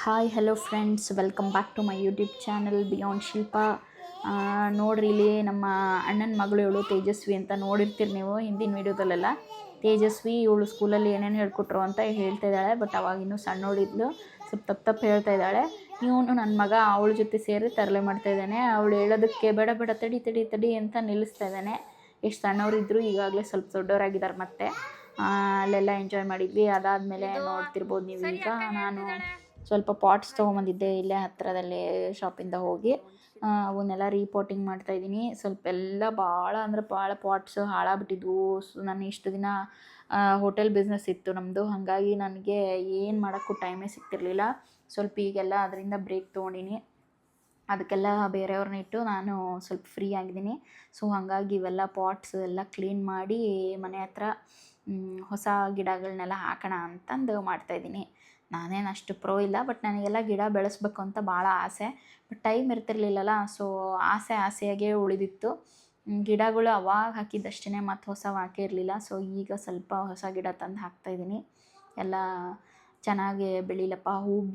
Hi hello friends, welcome back to my YouTube channel beyond Shilpa. ನೋಡ್ರಿ, ಇಲ್ಲಿ ನಮ್ಮ ಅಣ್ಣನ ಮಗಳು ಇವಳು ತೇಜಸ್ವಿ ಅಂತ ನೋಡಿರ್ತೀರಿ ನೀವು ಹಿಂದಿನ ವೀಡಿಯೋದಲ್ಲೆಲ್ಲ. ತೇಜಸ್ವಿ ಇವಳು ಸ್ಕೂಲಲ್ಲಿ ಏನೇನು ಹೇಳ್ಕೊಟ್ರು ಅಂತ ಹೇಳ್ತಾ ಇದ್ದಾಳೆ. ಬಟ್ ಅವಾಗ ಇನ್ನೂ ಸಣ್ಣೋಳಿದ್ಲು, ಸ್ವಲ್ಪ ತಪ್ಪು ಹೇಳ್ತಾ ಇದ್ದಾಳೆ. ಇವನು ನನ್ನ ಮಗ ಅವಳ ಜೊತೆ ಸೇರಿ ತರಲೆ ಮಾಡ್ತಾ ಇದ್ದಾನೆ. ಅವಳು ಹೇಳೋದಕ್ಕೆ ಬೇಡ ಬೇಡ ತಡಿ ತಡಿ ತಡಿ ಅಂತ ನಿಲ್ಲಿಸ್ತಾ ಇದ್ದಾನೆ. ಎಷ್ಟು ಸಣ್ಣವರಿದ್ದರು, ಈಗಾಗಲೇ ಸ್ವಲ್ಪ ದೊಡ್ಡವರಾಗಿದ್ದಾರೆ. ಮತ್ತೆ ಅಲ್ಲೆಲ್ಲ ಎಂಜಾಯ್ ಮಾಡಿದ್ವಿ. ಅದಾದಮೇಲೆ ನೋಡ್ತಿರ್ಬೋದು ನೀವು. ಈಗ ನಾನು ಸ್ವಲ್ಪ ಪಾಟ್ಸ್ ತೊಗೊಂಬಂದಿದ್ದೆ ಇಲ್ಲೇ ಹತ್ತಿರದಲ್ಲೇ ಶಾಪಿಂದ ಹೋಗಿ. ಅವನ್ನೆಲ್ಲ ರೀಪೋಟಿಂಗ್ ಮಾಡ್ತಾಯಿದ್ದೀನಿ. ಸ್ವಲ್ಪ ಎಲ್ಲ ಭಾಳ ಅಂದರೆ ಭಾಳ ಪಾಟ್ಸ್ ಹಾಳಾಗ್ಬಿಟ್ಟಿದ್ವು. ನಾನು ಇಷ್ಟು ದಿನ ಹೋಟೆಲ್ ಬಿಸ್ನೆಸ್ ಇತ್ತು ನಮ್ಮದು. ಹಾಗಾಗಿ ನನಗೆ ಏನು ಮಾಡೋಕ್ಕೂ ಟೈಮೇ ಸಿಗ್ತಿರ್ಲಿಲ್ಲ. ಸ್ವಲ್ಪ ಈಗೆಲ್ಲ ಅದರಿಂದ ಬ್ರೇಕ್ ತೊಗೊಂಡಿನಿ. ಅದಕ್ಕೆಲ್ಲ ಬೇರೆಯವ್ರನ್ನ ಇಟ್ಟು ನಾನು ಸ್ವಲ್ಪ ಫ್ರೀ ಆಗಿದ್ದೀನಿ. ಸೊ ಹಾಗಾಗಿ ಇವೆಲ್ಲ ಪಾಟ್ಸ್ ಎಲ್ಲ ಕ್ಲೀನ್ ಮಾಡಿ ಮನೆ ಹತ್ರ ಹೊಸ ಗಿಡಗಳನ್ನೆಲ್ಲ ಹಾಕೋಣ ಅಂತಂದು ಮಾಡ್ತಾಯಿದ್ದೀನಿ. ನಾನೇನು ಅಷ್ಟು ಪ್ರೋ ಇಲ್ಲ, ಬಟ್ ನನಗೆಲ್ಲ ಗಿಡ ಬೆಳೆಸ್ಬೇಕು ಅಂತ ಭಾಳ ಆಸೆ. ಬಟ್ ಟೈಮ್ ಇರ್ತಿರ್ಲಿಲ್ಲಲ್ಲ. ಸೊ ಆಸೆಯಾಗೇ ಉಳಿದಿತ್ತು. ಗಿಡಗಳು ಅವಾಗ ಹಾಕಿದ್ದಷ್ಟೇ ಮತ್ತು ಹೊಸವು ಹಾಕೇ ಇರಲಿಲ್ಲ. ಸೊ ಈಗ ಸ್ವಲ್ಪ ಹೊಸ ಗಿಡ ತಂದು ಹಾಕ್ತಾಯಿದ್ದೀನಿ. ಎಲ್ಲ ಚೆನ್ನಾಗಿ ಬೆಳೀಲಪ್ಪ.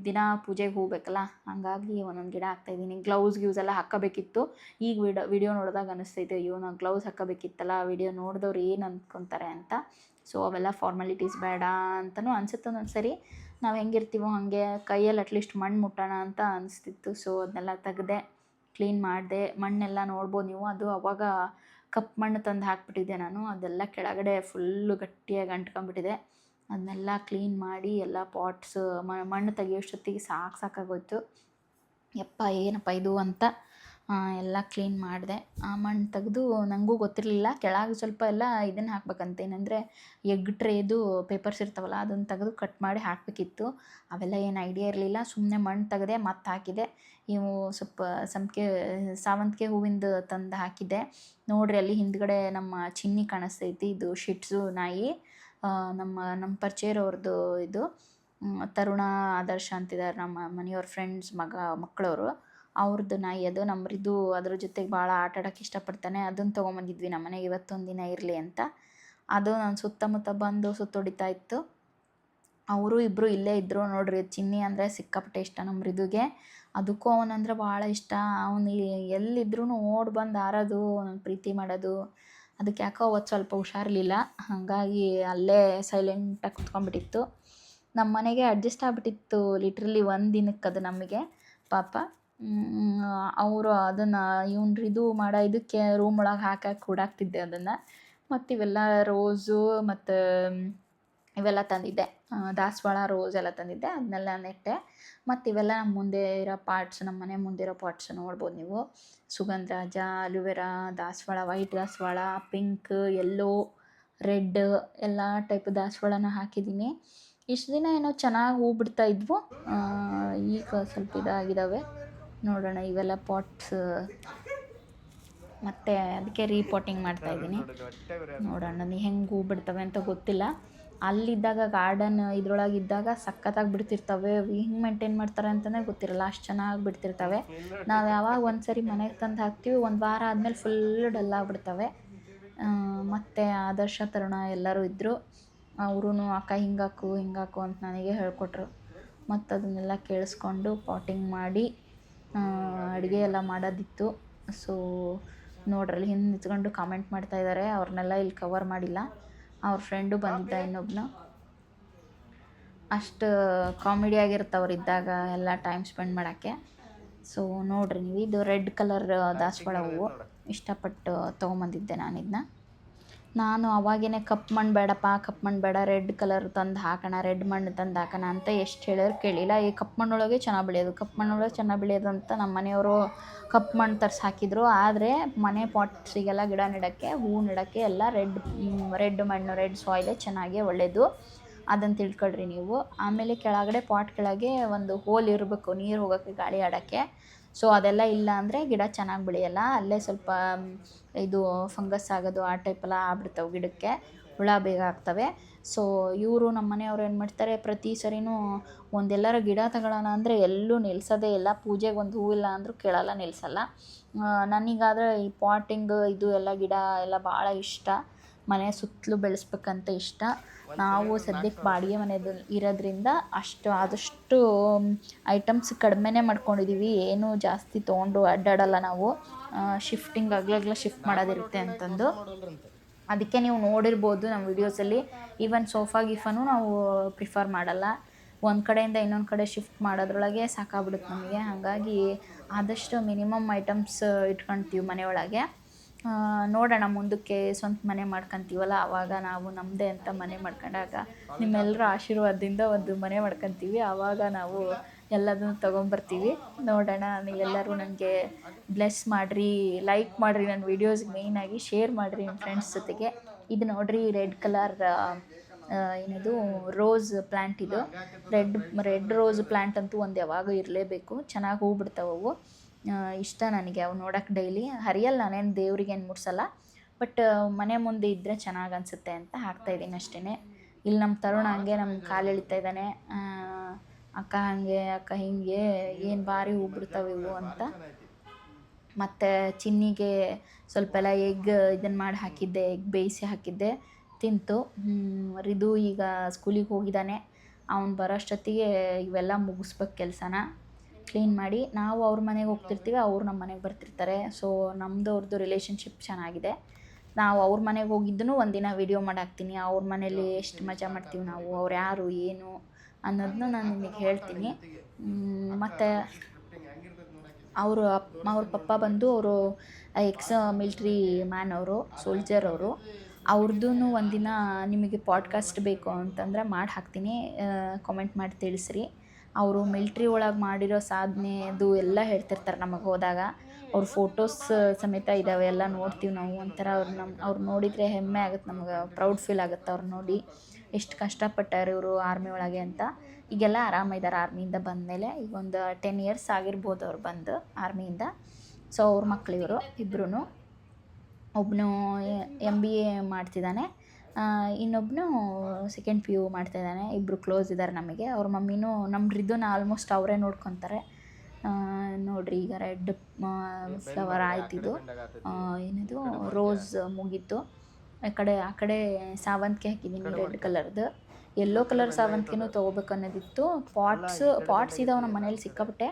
ದಿನ ಪೂಜೆಗೆ ಹೋಗ್ಬೇಕಲ್ಲ, ಹಾಗಾಗಿ ಒಂದೊಂದು ಗಿಡ ಹಾಕ್ತಾಯಿದ್ದೀನಿ. ಗ್ಲೌಸ್ ಎಲ್ಲ ಹಾಕೋಬೇಕಿತ್ತು. ಈಗ ವಿಡಿಯೋ ನೋಡಿದಾಗ ಅನಿಸ್ತೈತೆ, ಅಯ್ಯೋ ನಾವು ಗ್ಲೌಸ್ ಹಾಕೋಬೇಕಿತ್ತಲ್ಲ, ವಿಡಿಯೋ ನೋಡಿದವ್ರು ಏನು ಅಂದ್ಕೊತಾರೆ ಅಂತ. ಸೊ ಅವೆಲ್ಲ ಫಾರ್ಮಾಲಿಟೀಸ್ ಬೇಡ ಅಂತಲೂ ಅನಿಸುತ್ತೆ ಒಂದೊಂದು ಸರಿ. ನಾವು ಹೆಂಗಿರ್ತೀವೋ ಹಾಗೆ ಕೈಯಲ್ಲಿ ಅಟ್ಲೀಸ್ಟ್ ಮಣ್ಣು ಮುಟ್ಟೋಣ ಅಂತ ಅನಿಸ್ತಿತ್ತು. ಸೊ ಅದನ್ನೆಲ್ಲ ತೆಗೆದೆ, ಕ್ಲೀನ್ ಮಾಡಿದೆ. ಮಣ್ಣೆಲ್ಲ ನೋಡ್ಬೋದು ನೀವು. ಅದು ಅವಾಗ ಕಪ್ಪು ಮಣ್ಣು ತಂದು ಹಾಕ್ಬಿಟ್ಟಿದ್ದೆ ನಾನು. ಅದೆಲ್ಲ ಕೆಳಗಡೆ ಫುಲ್ಲು ಗಟ್ಟಿಯಾಗಿ ಅಂಟ್ಕೊಂಡ್ಬಿಟ್ಟಿದೆ. ಅದನ್ನೆಲ್ಲ ಕ್ಲೀನ್ ಮಾಡಿ ಎಲ್ಲ ಪಾಟ್ಸ್ ಮಣ್ಣು ತೆಗಿಯೋಷ್ಟೊತ್ತಿಗೆ ಸಾಕಾಗೋಯ್ತು. ಯಪ್ಪ ಏನಪ್ಪ ಇದು ಅಂತ ಎಲ್ಲ ಕ್ಲೀನ್ ಮಾಡಿದೆ. ಆ ಮಣ್ಣು ತೆಗೆದು ನನಗೂ ಗೊತ್ತಿರಲಿಲ್ಲ ಕೆಳಗೆ ಸ್ವಲ್ಪ ಎಲ್ಲ ಇದನ್ನು ಹಾಕ್ಬೇಕಂತ. ಏನಂದರೆ ಎಗ್ ಟ್ರೇದು ಪೇಪರ್ಸ್ ಇರ್ತಾವಲ್ಲ, ಅದನ್ನು ತೆಗೆದು ಕಟ್ ಮಾಡಿ ಹಾಕಬೇಕಿತ್ತು. ಅವೆಲ್ಲ ಏನು ಐಡಿಯಾ ಇರಲಿಲ್ಲ. ಸುಮ್ಮನೆ ಮಣ್ಣು ತೆಗೆದೆ ಮತ್ತು ಹಾಕಿದೆ. ಇವು ಸ್ವಲ್ಪ ಸಾವಂತಿಗೆ ಹೂವಿಂದು ತಂದು ಹಾಕಿದ್ದೆ. ನೋಡಿರಿ, ಅಲ್ಲಿ ಹಿಂದ್ಗಡೆ ನಮ್ಮ ಚಿನ್ನಿ ಕಾಣಿಸ್ತೈತಿ. ಇದು ಶಿಟ್ಸು ನಾಯಿ. ನಮ್ಮ ಪರಿಚಯರವ್ರದ್ದು ಇದು. ತರುಣ ಆದರ್ಶ ಅಂತಿದ್ದಾರೆ, ನಮ್ಮ ಮನೆಯವ್ರ ಫ್ರೆಂಡ್ಸ್ ಮಕ್ಕಳವರು. ಅವ್ರದ್ದು ನಾಯಿ ಅದು. ನಮ್ಮದು ಅದ್ರ ಜೊತೆಗೆ ಭಾಳ ಆಟಾಡೋಕ್ಕೆ ಇಷ್ಟಪಡ್ತಾನೆ. ಅದನ್ನು ತೊಗೊಂಬಂದಿದ್ವಿ ನಮ್ಮ ಮನೆಗೆ ಇವತ್ತೊಂದು ದಿನ ಇರಲಿ ಅಂತ. ಅದು ನಾನು ಸುತ್ತಮುತ್ತ ಬಂದು ಸುತ್ತೊಡಿತಾ ಇತ್ತು. ಅವರು ಇಬ್ಬರು ಇಲ್ಲೇ ಇದ್ದರು. ನೋಡ್ರಿ, ಚಿನ್ನಿ ಅಂದರೆ ಸಿಕ್ಕಾಪಟ್ಟೆ ಇಷ್ಟ ನಮ್ಮ ಮೃದುಗೆ. ಅದಕ್ಕೂ ಅವನಂದ್ರೆ ಭಾಳ ಇಷ್ಟ. ಅವನು ಎಲ್ಲಿದ್ರೂ ಓಡಿ ಬಂದು ಆರೋದು, ಪ್ರೀತಿ ಮಾಡೋದು. ಅದಕ್ಕೆ ಯಾಕೋ ಅವತ್ತು ಸ್ವಲ್ಪ ಹುಷಾರಿರಲಿಲ್ಲ, ಹಾಗಾಗಿ ಅಲ್ಲೇ ಸೈಲೆಂಟಾಗಿ ಕುತ್ಕೊಂಡ್ಬಿಟ್ಟಿತ್ತು. ನಮ್ಮ ಮನೆಗೆ ಅಡ್ಜಸ್ಟ್ ಆಗಿಬಿಟ್ಟಿತ್ತು ಲಿಟ್ರಲಿ ಒಂದು ದಿನಕ್ಕೆ. ಅದು ನಮಗೆ ಪಾಪ. ಅವರು ಅದನ್ನು ಇದು ಮಾಡೋ ಇದಕ್ಕೆ ರೂಮ್ ಒಳಗೆ ಹಾಕಿ ಕೂಡಾಕ್ತಿದ್ದೆ ಅದನ್ನು. ಮತ್ತು ಇವೆಲ್ಲ ರೋಸು ಮತ್ತು ಇವೆಲ್ಲ ತಂದಿದ್ದೆ. ದಾಸವಾಳ ರೋಸ್ ಎಲ್ಲ ತಂದಿದ್ದೆ. ಅದನ್ನೆಲ್ಲ ನೆಟ್ಟೆ. ಮತ್ತು ಇವೆಲ್ಲ ನಮ್ಮ ಮುಂದೆ ಇರೋ ಪಾಟ್ಸ್, ನಮ್ಮ ಮನೆ ಮುಂದೆ ಇರೋ ಪಾಟ್ಸ್ ನೋಡ್ಬೋದು ನೀವು. ಸುಗಂಧರಾಜ, ಅಲೋವೆರಾ, ದಾಸವಾಳ, ವೈಟ್ ದಾಸವಾಳ, ಪಿಂಕ್, ಯೆಲ್ಲೋ, ರೆಡ್ ಎಲ್ಲ ಟೈಪ್ ದಾಸವಾಳನ ಹಾಕಿದ್ದೀನಿ. ಇಷ್ಟು ದಿನ ಏನೋ ಚೆನ್ನಾಗಿ ಹೂ ಬಿಡ್ತಾ ಇದ್ವು. ಈಗ ಸ್ವಲ್ಪ ಇದಾಗಿದ್ದಾವೆ. ನೋಡೋಣ, ಇವೆಲ್ಲ ಪಾಟ್ಸ್ ಮತ್ತು ಅದಕ್ಕೆ ರೀಪಾಟಿಂಗ್ ಮಾಡ್ತಾಯಿದ್ದೀನಿ. ನೋಡೋಣ ಹೆಂಗೆ ಹೂ ಬಿಡ್ತವೆ ಅಂತ ಗೊತ್ತಿಲ್ಲ. ಅಲ್ಲಿದ್ದಾಗ ಗಾರ್ಡನ್ ಇದ್ರೊಳಗಿದ್ದಾಗ ಸಖತ್ತಾಗಿ ಬಿಡ್ತಿರ್ತವೆ. ಹಿಂಗೆ ಮೇಂಟೈನ್ ಮಾಡ್ತಾರೆ ಅಂತಲೇ ಗೊತ್ತಿರಲ್ಲ, ಅಷ್ಟು ಚೆನ್ನಾಗಿ ಬಿಡ್ತಿರ್ತವೆ. ನಾವು ಯಾವಾಗ ಒಂದು ಸರಿ ಮನೆಗೆ ತಂದು ಹಾಕ್ತೀವಿ, ಒಂದು ವಾರ ಆದಮೇಲೆ ಫುಲ್ ಡಲ್ ಆಗಿಬಿಡ್ತವೆ. ಮತ್ತು ಆದರ್ಶ, ತರುಣ ಎಲ್ಲರೂ ಇದ್ದರು. ಅವರೂ ಅಕ್ಕ ಹಿಂಗಾಕು ಅಂತ ನನಗೆ ಹೇಳ್ಕೊಟ್ರು. ಮತ್ತು ಅದನ್ನೆಲ್ಲ ಕೇಳಿಸ್ಕೊಂಡು ಪಾಟಿಂಗ್ ಮಾಡಿ ಅಡುಗೆ ಎಲ್ಲ ಮಾಡೋದಿತ್ತು. ಸೊ ನೋಡ್ರಲ್ಲಿ ಹಿಂದೆ ನಿಂತ್ಕೊಂಡು ಕಾಮೆಂಟ್ ಮಾಡ್ತಾಯಿದ್ದಾರೆ. ಅವ್ರನ್ನೆಲ್ಲ ಇಲ್ಲಿ ಕವರ್ ಮಾಡಿಲ್ಲ. ಅವ್ರ ಫ್ರೆಂಡು ಬಂದಿದ್ದ ಇನ್ನೊಬ್ಬನು. ಅಷ್ಟು ಕಾಮಿಡಿ ಆಗಿರ್ತವ್ರಿದ್ದಾಗ ಎಲ್ಲ ಟೈಮ್ ಸ್ಪೆಂಡ್ ಮಾಡೋಕ್ಕೆ. ಸೊ ನೋಡಿರಿ ನೀವು, ಇದು ರೆಡ್ ಕಲರ್ ದಾಸವಾಳ ಹೂವು. ಇಷ್ಟಪಟ್ಟು ತೊಗೊಂಬಂದಿದ್ದೆ ನಾನು ಅವಾಗೇ ಕಪ್ಪು ಮಣ್ಣು ಬೇಡ, ರೆಡ್ ಕಲರ್ ತಂದು ಹಾಕೋಣ, ರೆಡ್ ಮಣ್ಣು ತಂದು ಹಾಕೋಣ ಅಂತ ಎಷ್ಟು ಹೇಳಿದ್ರು ಕೇಳಿಲ್ಲ. ಈ ಕಪ್ಪು ಮಣ್ಣೊಳಗೆ ಚೆನ್ನಾಗಿ ಬೆಳೆಯೋದು ಅಂತ ನಮ್ಮ ಮನೆಯವರು ಕಪ್ಪು ಮಣ್ಣು ತರಿಸಿ ಹಾಕಿದರು. ಆದರೆ ಮನೆ ಪಾಟ್ಸಿಗೆಲ್ಲ ಗಿಡ ನೆಡೋಕ್ಕೆ, ಹೂವು ನೆಡೋಕ್ಕೆ ಎಲ್ಲ ರೆಡ್ ಮಣ್ಣು, ರೆಡ್ ಸಾಯಿಲೇ ಚೆನ್ನಾಗಿ ಒಳ್ಳೆಯದು. ಅದನ್ನು ತಿಳ್ಕೊಳ್ರಿ ನೀವು. ಆಮೇಲೆ ಕೆಳಗಡೆ ಪಾಟ್ ಕೆಳಗೆ ಒಂದು ಹೋಲ್ ಇರಬೇಕು ನೀರು ಹೋಗೋಕ್ಕೆ, ಗಾಳಿ ಆಡೋಕ್ಕೆ. ಸೊ ಅದೆಲ್ಲ ಇಲ್ಲ ಅಂದರೆ ಗಿಡ ಚೆನ್ನಾಗಿ ಬೆಳೆಯಲ್ಲ. ಅಲ್ಲೇ ಸ್ವಲ್ಪ ಇದು ಫಂಗಸ್ ಆಗೋದು ಆ ಟೈಪೆಲ್ಲ ಆಗ್ಬಿಡ್ತವೆ ಗಿಡಕ್ಕೆ, ಹುಳ ಬೇಗ ಆಗ್ತವೆ. ಸೊ ಇವರು ನಮ್ಮ ಮನೆಯವ್ರು ಏನು ಮಾಡ್ತಾರೆ, ಪ್ರತಿ ಸರಿನೂ ಒಂದೆಲ್ಲರ ಗಿಡ ತಗೊಳ್ಳೋಣ ಅಂದರೆ ಎಲ್ಲೂ ನಿಲ್ಲಿಸೋದೇ ಇಲ್ಲ. ಪೂಜೆಗೆ ಒಂದು ಹೂವಿಲ್ಲ ಅಂದರೂ ಕೇಳಲ್ಲ, ನಿಲ್ಲಿಸಲ್ಲ. ನನಗಾದರೆ ಈ ಪಾಟಿಂಗ್ ಇದು ಎಲ್ಲ ಗಿಡ ಎಲ್ಲ ಭಾಳ ಇಷ್ಟ. ಮನೆ ಸುತ್ತಲೂ ಬೆಳೆಸ್ಬೇಕಂತ ಇಷ್ಟ. ನಾವು ಸದ್ಯಕ್ಕೆ ಬಾಡಿಗೆ ಮನೆದು ಇರೋದ್ರಿಂದ ಆದಷ್ಟು ಐಟಮ್ಸ್ ಕಡಿಮೆನೇ ಮಾಡ್ಕೊಂಡಿದ್ದೀವಿ. ಏನು ಜಾಸ್ತಿ ತೊಗೊಂಡು ಅಡ್ಡಾಡಲ್ಲ ನಾವು. ಶಿಫ್ಟಿಂಗ್ ಅಗ್ಲಗ್ಲ ಶಿಫ್ಟ್ ಮಾಡೋದಿರುತ್ತೆ ಅಂತಂದು. ಅದಕ್ಕೆ ನೀವು ನೋಡಿರ್ಬೋದು ನಮ್ಮ ವೀಡಿಯೋಸಲ್ಲಿ. ಈವನ್ ಸೋಫಾ ಗೀಫಾನು ನಾವು ಪ್ರಿಫರ್ ಮಾಡಲ್ಲ. ಒಂದು ಕಡೆಯಿಂದ ಇನ್ನೊಂದು ಕಡೆ ಶಿಫ್ಟ್ ಮಾಡೋದ್ರೊಳಗೆ ಸಾಕಾಗ್ಬಿಡುತ್ತೆ ನಮಗೆ. ಹಾಗಾಗಿ ಆದಷ್ಟು ಮಿನಿಮಮ್ ಐಟಮ್ಸ್ ಇಟ್ಕೊಳ್ತೀವಿ ಮನೆಯೊಳಗೆ. ನೋಡೋಣ ಮುಂದಕ್ಕೆ ಸ್ವಂತ ಮನೆ ಮಾಡ್ಕೊತೀವಲ್ಲ, ಆವಾಗ ನಾವು ನಮ್ಮದೇ ಅಂತ ಮನೆ ಮಾಡ್ಕೊಂಡಾಗ ನಿಮ್ಮೆಲ್ಲರ ಆಶೀರ್ವಾದದಿಂದ ಒಂದು ಮನೆ ಮಾಡ್ಕೊತೀವಿ. ಆವಾಗ ನಾವು ಎಲ್ಲದನ್ನು ತೊಗೊಂಬರ್ತೀವಿ. ನೋಡೋಣ. ನೀವೆಲ್ಲರೂ ನನಗೆ ಬ್ಲೆಸ್ ಮಾಡಿರಿ, ಲೈಕ್ ಮಾಡಿರಿ, ನನ್ನ ವೀಡಿಯೋಸ್ಗೆ ಮೇಯ್ನಾಗಿ ಶೇರ್ ಮಾಡಿರಿ ನಿಮ್ಮ ಫ್ರೆಂಡ್ಸ್ ಜೊತೆಗೆ. ಇದು ನೋಡಿರಿ ರೆಡ್ ಕಲರ್ ಏನಿದು ರೋಸ್ ಪ್ಲ್ಯಾಂಟ್. ಇದು ರೆಡ್ ರೋಸ್ ಪ್ಲ್ಯಾಂಟ್ ಅಂತೂ ಒಂದು ಯಾವಾಗ ಇರಲೇಬೇಕು. ಚೆನ್ನಾಗಿ ಹೂ ಬಿಡ್ತಾವವು. ಇಷ್ಟ ನನಗೆ ಅವು ನೋಡೋಕೆ. ಡೈಲಿ ಹರಿಯಲ್ಲ, ನಾನೇನು ದೇವ್ರಿಗೇನು ಮುಡ್ಸಲ್ಲ. ಬಟ್ ಮನೆ ಮುಂದೆ ಇದ್ದರೆ ಚೆನ್ನಾಗಿ ಅನಿಸುತ್ತೆ ಅಂತ ಹಾಕ್ತಾಯಿದ್ದೀನಿ ಅಷ್ಟೇ. ಇಲ್ಲಿ ನಮ್ಮ ತರುಣ ಹಂಗೆ ನಮ್ಮ ಕಾಲು ಎಳಿತಾ ಇದ್ದಾನೆ. ಅಕ್ಕ ಹಾಗೆ, ಅಕ್ಕ ಹಿಂಗೆ, ಏನು ಭಾರಿ ಹೂ ಬಿಡ್ತಾವೆ ಇವು ಅಂತ. ಮತ್ತು ಚಿನ್ನಿಗೆ ಸ್ವಲ್ಪ ಎಲ್ಲ ಎಗ್ ಇದನ್ನು ಮಾಡಿ ಹಾಕಿದ್ದೆ, ಎಗ್ ಬೇಯಿಸಿ ಹಾಕಿದ್ದೆ, ತಿಂತು. ರಿದು ಈಗ ಸ್ಕೂಲಿಗೆ ಹೋಗಿದ್ದಾನೆ. ಅವ್ನು ಬರೋಷ್ಟೊತ್ತಿಗೆ ಇವೆಲ್ಲ ಮುಗಿಸ್ಬೇಕು ಕೆಲಸನ ಕ್ಲೀನ್ ಮಾಡಿ. ನಾವು ಅವ್ರ ಮನೆಗೆ ಹೋಗ್ತಿರ್ತೀವಿ, ಅವ್ರು ನಮ್ಮ ಮನೆಗೆ ಬರ್ತಿರ್ತಾರೆ. ಸೊ ನಮ್ಮದು ಅವ್ರದ್ದು ರಿಲೇಷನ್ಶಿಪ್ ಚೆನ್ನಾಗಿದೆ. ನಾವು ಅವ್ರ ಮನೆಗೆ ಹೋಗಿದ್ದೂ ಒಂದಿನ ವೀಡಿಯೋ ಮಾಡಾಕ್ತೀನಿ. ಅವ್ರ ಮನೇಲಿ ಎಷ್ಟು ಮಜಾ ಮಾಡ್ತೀವಿ ನಾವು, ಅವ್ರು ಯಾರು ಏನು ಅನ್ನೋದನ್ನ ನಾನು ನಿಮಗೆ ಹೇಳ್ತೀನಿ. ಮತ್ತು ಅವ್ರ ಪಪ್ಪ ಬಂದು ಅವರು ಎಕ್ಸ್ ಮಿಲ್ಟ್ರಿ ಮ್ಯಾನ್, ಅವರು ಸೋಲ್ಜರ್ ಅವರು. ಅವ್ರದ್ದೂ ಒಂದಿನ ನಿಮಗೆ ಪಾಡ್ಕಾಸ್ಟ್ ಬೇಕು ಅಂತಂದರೆ ಮಾಡಿ ಹಾಕ್ತೀನಿ. ಕಾಮೆಂಟ್ ಮಾಡಿ ತಿಳಿಸ್ರಿ. ಅವರು ಮಿಲ್ಟ್ರಿ ಒಳಗೆ ಮಾಡಿರೋ ಸಾಧನೆದು ಎಲ್ಲ ಹೇಳ್ತಿರ್ತಾರೆ ನಮಗೆ ಹೋದಾಗ. ಅವ್ರ ಫೋಟೋಸ್ ಸಮೇತ ಇದ್ದಾವೆ, ಎಲ್ಲ ನೋಡ್ತೀವಿ ನಾವು. ಒಂಥರ ಅವ್ರು ನೋಡಿದರೆ ಹೆಮ್ಮೆ ಆಗುತ್ತೆ ನಮ್ಗೆ, ಪ್ರೌಡ್ ಫೀಲ್ ಆಗುತ್ತೆ ಅವ್ರು ನೋಡಿ. ಎಷ್ಟು ಕಷ್ಟಪಟ್ಟಾರೆ ಇವರು ಆರ್ಮಿ ಒಳಗೆ ಅಂತ. ಈಗೆಲ್ಲ ಆರಾಮಿದ್ದಾರೆ ಆರ್ಮಿಯಿಂದ ಬಂದಮೇಲೆ. ಈಗ ಒಂದು 10 years ಆಗಿರ್ಬೋದು ಅವ್ರು ಬಂದು ಆರ್ಮಿಯಿಂದ. ಸೊ ಅವ್ರ ಮಕ್ಳು ಇವರು ಇಬ್ಬರೂ. ಒಬ್ಬನು MBA ಮಾಡ್ತಿದ್ದಾನೆ, ಇನ್ನೊಬ್ಬನು ಸೆಕೆಂಡ್ PU ಮಾಡ್ತಾಯಿದ್ದಾನೆ. ಇಬ್ಬರು ಕ್ಲೋಸ್ ಇದ್ದಾರೆ ನಮಗೆ. ಅವ್ರ ಮಮ್ಮಿನೂ ನಮ್ಮ ರಿದುನ ಆಲ್ಮೋಸ್ಟ್ ಅವರೇ ನೋಡ್ಕೊತಾರೆ. ನೋಡಿರಿ ಈಗ ರೆಡ್ ಫ್ಲವರ್ ಆಯ್ತಿದು, ಏನಿದು ರೋಸ್ ಮುಗೀತು. ಆ ಕಡೆ ಸಾವಂತಿಗೆ ಹಾಕಿದ್ದೀನಿ ರೆಡ್ ಕಲರ್ದು. ಯೆಲ್ಲೋ ಕಲರ್ ಸಾವಂತಿಗೆನೂ ತೊಗೋಬೇಕು ಅನ್ನೋದಿತ್ತು. ಪಾಟ್ಸ್ ಇದಾವೆ ನಮ್ಮ ಮನೇಲಿ ಸಿಕ್ಕಾಪಟ್ಟೆ.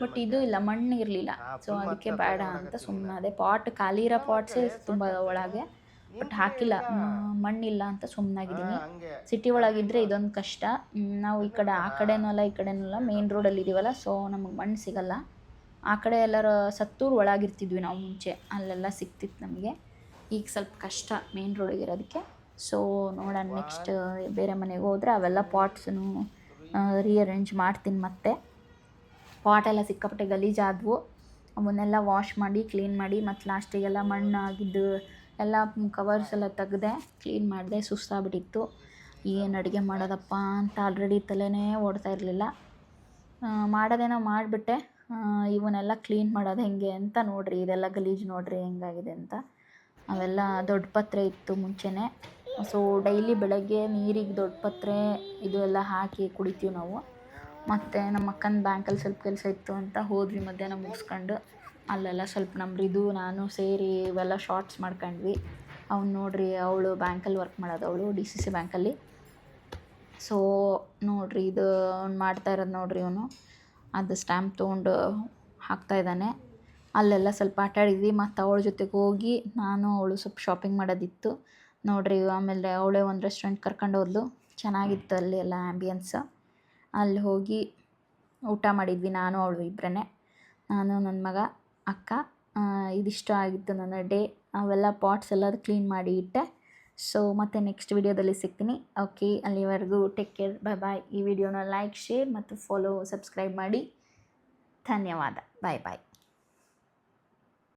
ಬಟ್ ಇದು ಇಲ್ಲ, ಮಣ್ಣು ಇರಲಿಲ್ಲ. ಸೊ ಅದಕ್ಕೆ ಬೇಡ ಅಂತ ಸುಮ್ಮನಾದೆ. ಖಾಲಿ ಇರೋ ಪಾಟ್ಸೇ ತುಂಬ ಒಳಗೆ, ಬಟ್ ಹಾಕಿಲ್ಲ, ಮಣ್ಣಿಲ್ಲ ಅಂತ ಸುಮ್ಮನಾಗಿದ್ದೀನಿ. ಸಿಟಿ ಒಳಗಿದ್ದರೆ ಇದೊಂದು ಕಷ್ಟ. ನಾವು ಆ ಕಡೆನೂ ಅಲ್ಲ ಮೇನ್ ರೋಡಲ್ಲಿ ಇದ್ದೀವಲ್ಲ, ಸೊ ನಮಗೆ ಮಣ್ಣು ಸಿಗಲ್ಲ. ಆ ಕಡೆ ಎಲ್ಲರ ಸತ್ತೂರು ಒಳಗಿರ್ತಿದ್ವಿ ನಾವು ಮುಂಚೆ, ಅಲ್ಲೆಲ್ಲ ಸಿಕ್ತಿತ್ತು ನಮಗೆ. ಈಗ ಸ್ವಲ್ಪ ಕಷ್ಟ ಮೇನ್ ರೋಡಿಗಿರೋದಕ್ಕೆ. ಸೊ ನೋಡೋಣ, ನೆಕ್ಸ್ಟ್ ಬೇರೆ ಮನೆಗೆ ಹೋದರೆ ಅವೆಲ್ಲ ಪಾಟ್ಸನ್ನು ರೀಅರೇಂಜ್ ಮಾಡ್ತೀನಿ. ಮತ್ತೆ ಪಾಟೆಲ್ಲ ಸಿಕ್ಕಾಪಟ್ಟೆ ಗಲೀಜಾದವು, ಅವನ್ನೆಲ್ಲ ವಾಶ್ ಮಾಡಿ ಕ್ಲೀನ್ ಮಾಡಿ, ಮತ್ತು ಲಾಸ್ಟಿಗೆಲ್ಲ ಮಣ್ಣಾಗಿದ್ದು ಎಲ್ಲ ಕವರ್ಸ್ ಎಲ್ಲ ತೆಗೆದೆ, ಕ್ಲೀನ್ ಮಾಡಿದೆ. ಸುಸ್ತಾಗ್ಬಿಟ್ಟಿತ್ತು, ಏನು ಅಡುಗೆ ಮಾಡೋದಪ್ಪ ಅಂತ ಆಲ್ರೆಡಿ ತಲೆನೇ ಓಡ್ತಾ ಇರಲಿಲ್ಲ. ಮಾಡೋದೇನೋ ಮಾಡಿಬಿಟ್ಟೆ. ಇವನ್ನೆಲ್ಲ ಕ್ಲೀನ್ ಮಾಡೋದು ಹೆಂಗೆ ಅಂತ ನೋಡಿರಿ. ಇದೆಲ್ಲ ಗಲೀಜು ನೋಡಿರಿ ಹೆಂಗಾಗಿದೆ ಅಂತ. ಅವೆಲ್ಲ ದೊಡ್ಡ ಪಾತ್ರೆ ಇತ್ತು ಮುಂಚೆನೇ. ಸೊ ಡೈಲಿ ಬೆಳಗ್ಗೆ ನೀರಿಗೆ ದೊಡ್ಡ ಪಾತ್ರೆ ಇದು ಎಲ್ಲ ಹಾಕಿ ಕುಡಿತೀವಿ ನಾವು. ಮತ್ತು ನಮ್ಮ ಅಕ್ಕನ ಬ್ಯಾಂಕಲ್ಲಿ ಸ್ವಲ್ಪ ಕೆಲಸ ಇತ್ತು ಅಂತ ಹೋದ್ವಿ ಮಧ್ಯಾಹ್ನ ಮುಗಿಸ್ಕೊಂಡು. ಅಲ್ಲೆಲ್ಲ ಸ್ವಲ್ಪ ನಮ್ಮ ರಿದು ನಾನು ಸೇರಿ ಇವೆಲ್ಲ ಶಾರ್ಟ್ಸ್ ಮಾಡ್ಕೊಂಡ್ವಿ. ಅವ್ನು ನೋಡಿರಿ, ಅವಳು ಬ್ಯಾಂಕಲ್ಲಿ ವರ್ಕ್ ಮಾಡೋದು, ಅವಳು DCC ಬ್ಯಾಂಕಲ್ಲಿ. ಸೊ ನೋಡಿರಿ, ಇದು ಅವ್ನು ಮಾಡ್ತಾ ಇರೋದು ನೋಡಿರಿ. ಅವನು ಅದು ಸ್ಟ್ಯಾಂಪ್ ತೊಗೊಂಡು ಹಾಕ್ತಾಯಿದ್ದಾನೆ. ಅಲ್ಲೆಲ್ಲ ಸ್ವಲ್ಪ ಆಟ ಆಡಿದ್ವಿ. ಮತ್ತು ಅವಳ ಜೊತೆಗೆ ಹೋಗಿ ನಾನು ಅವಳು ಸ್ವಲ್ಪ ಶಾಪಿಂಗ್ ಮಾಡೋದಿತ್ತು ನೋಡಿರಿ. ಆಮೇಲೆ ಅವಳೇ ಒಂದು ರೆಸ್ಟೋರೆಂಟ್ ಕರ್ಕೊಂಡು ಹೋದ್ಲು, ಚೆನ್ನಾಗಿತ್ತು ಅಲ್ಲಿ ಎಲ್ಲ ಆ್ಯಂಬಿಯನ್ಸ್. ಅಲ್ಲಿ ಹೋಗಿ ಊಟ ಮಾಡಿದ್ವಿ, ನಾನು ಅವಳು ಇಬ್ಬರೇ, ನಾನು ನನ್ನ ಮಗ, ಅಕ್ಕ. ಇದಿಷ್ಟು ಆಗಿತ್ತು ನನ್ನ ಡೇ. ಅವೆಲ್ಲ ಪಾಟ್ಸ್ ಎಲ್ಲ ಕ್ಲೀನ್ ಮಾಡಿ ಇಟ್ಟೆ. ಸೊ ಮತ್ತೆ ನೆಕ್ಸ್ಟ್ ವಿಡಿಯೋದಲ್ಲಿ ಸಿಗ್ತೀನಿ. ಓಕೆ, ಅಲ್ಲಿವರೆಗೂ ಟೇಕ್ ಕೇರ್, ಬಾಯ್. ಈ ವಿಡಿಯೋನ ಲೈಕ್, ಶೇರ್ ಮತ್ತು ಸಬ್ಸ್ಕ್ರೈಬ್ ಮಾಡಿ. ಧನ್ಯವಾದ. ಬಾಯ್.